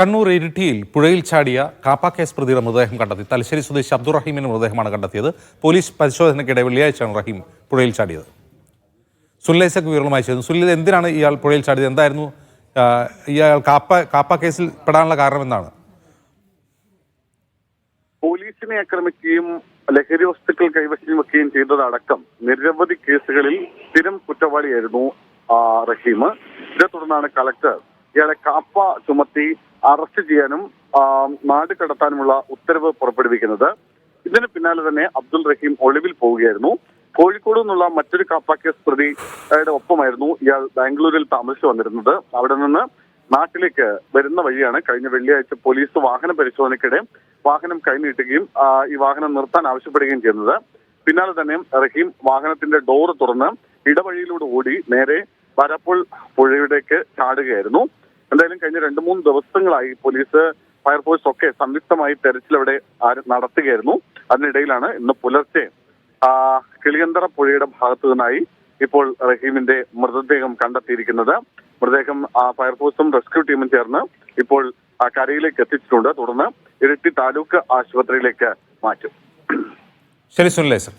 കണ്ണൂർ ഇരിട്ടിയിൽ പുഴയിൽ ചാടിയ കാപ്പ കേസ് പ്രതിയുടെ മൃതദേഹം കണ്ടെത്തി. തലശ്ശേരി സ്വദേശി അബ്ദുറഹീമിന്റെ മൃതദേഹമാണ് കണ്ടെത്തിയത്. പോലീസ് പരിശോധനയ്ക്കിടെ വെള്ളിയാഴ്ചയാണ് റഹീം പുഴയിൽ ചാടിയത്. സുല്ലൈസക്ക് വിവരമായി ചെയ്തു. സുല്ലിത് എന്തിനാണ് ഇയാൾ പുഴയിൽ ചാടിയത്? എന്തായിരുന്നു ഇയാൾ കാപ്പ കേസിൽ പെടാനുള്ള കാരണം എന്താണ്? പോലീസിനെ ആക്രമിക്കുകയും ലഹരി വസ്തുക്കൾ കൈവശം വെക്കുകയും ചെയ്തതടക്കം നിരവധി കേസുകളിൽ സ്ഥിരം കുറ്റവാളിയായിരുന്നു റഹീം. ഇതേ തുടർന്നാണ് കളക്ടർ ഇയാളെ കാപ്പ ചുമത്തി അറസ്റ്റ് ചെയ്യാനും നാട് കടത്താനുമുള്ള ഉത്തരവ് പുറപ്പെടുവിക്കുന്നത്. ഇതിന് പിന്നാലെ തന്നെ അബ്ദുൾ റഹീം ഒളിവിൽ പോവുകയായിരുന്നു. കോഴിക്കോട് നിന്നുള്ള മറ്റൊരു കാപ്പ കേസ് പ്രതിയുടെ ഒപ്പമായിരുന്നു ഇയാൾ ബാംഗ്ലൂരിൽ താമസിച്ചു വന്നിരുന്നത്. അവിടെ നിന്ന് നാട്ടിലേക്ക് വരുന്ന വഴിയാണ് കഴിഞ്ഞ വെള്ളിയാഴ്ച പോലീസ് വാഹന പരിശോധനയ്ക്കിടെ വാഹനം കൈനീട്ടുകയും ഈ വാഹനം നിർത്താൻ ആവശ്യപ്പെടുകയും ചെയ്യുന്നത്. പിന്നാലെ തന്നെ റഹീം വാഹനത്തിന്റെ ഡോറ് തുറന്ന് ഇടവഴിയിലൂടെ ഓടി നേരെ വരപ്പോൾ പുഴയിലേക്ക് ചാടുകയായിരുന്നു. എന്തായാലും കഴിഞ്ഞ 2-3 ദിവസങ്ങളായി പോലീസ്, ഫയർഫോഴ്സ് ഒക്കെ സംയുക്തമായി തെരച്ചിൽ അവിടെ നടത്തുകയായിരുന്നു. അതിനിടയിലാണ് ഇന്ന് പുലർച്ചെ കിളിയന്തറ പുഴയുടെ ഭാഗത്തു നിന്നായി ഇപ്പോൾ റഹീമിന്റെ മൃതദേഹം കണ്ടെത്തിയിരിക്കുന്നത്. മൃതദേഹം ഫയർഫോഴ്സും റെസ്ക്യൂ ടീമും ചേർന്ന് ഇപ്പോൾ കരയിലേക്ക് എത്തിച്ചിട്ടുണ്ട്. തുടർന്ന് ഇരിട്ടി താലൂക്ക് ആശുപത്രിയിലേക്ക് മാറ്റും. ശരി സുനിൽ സർ.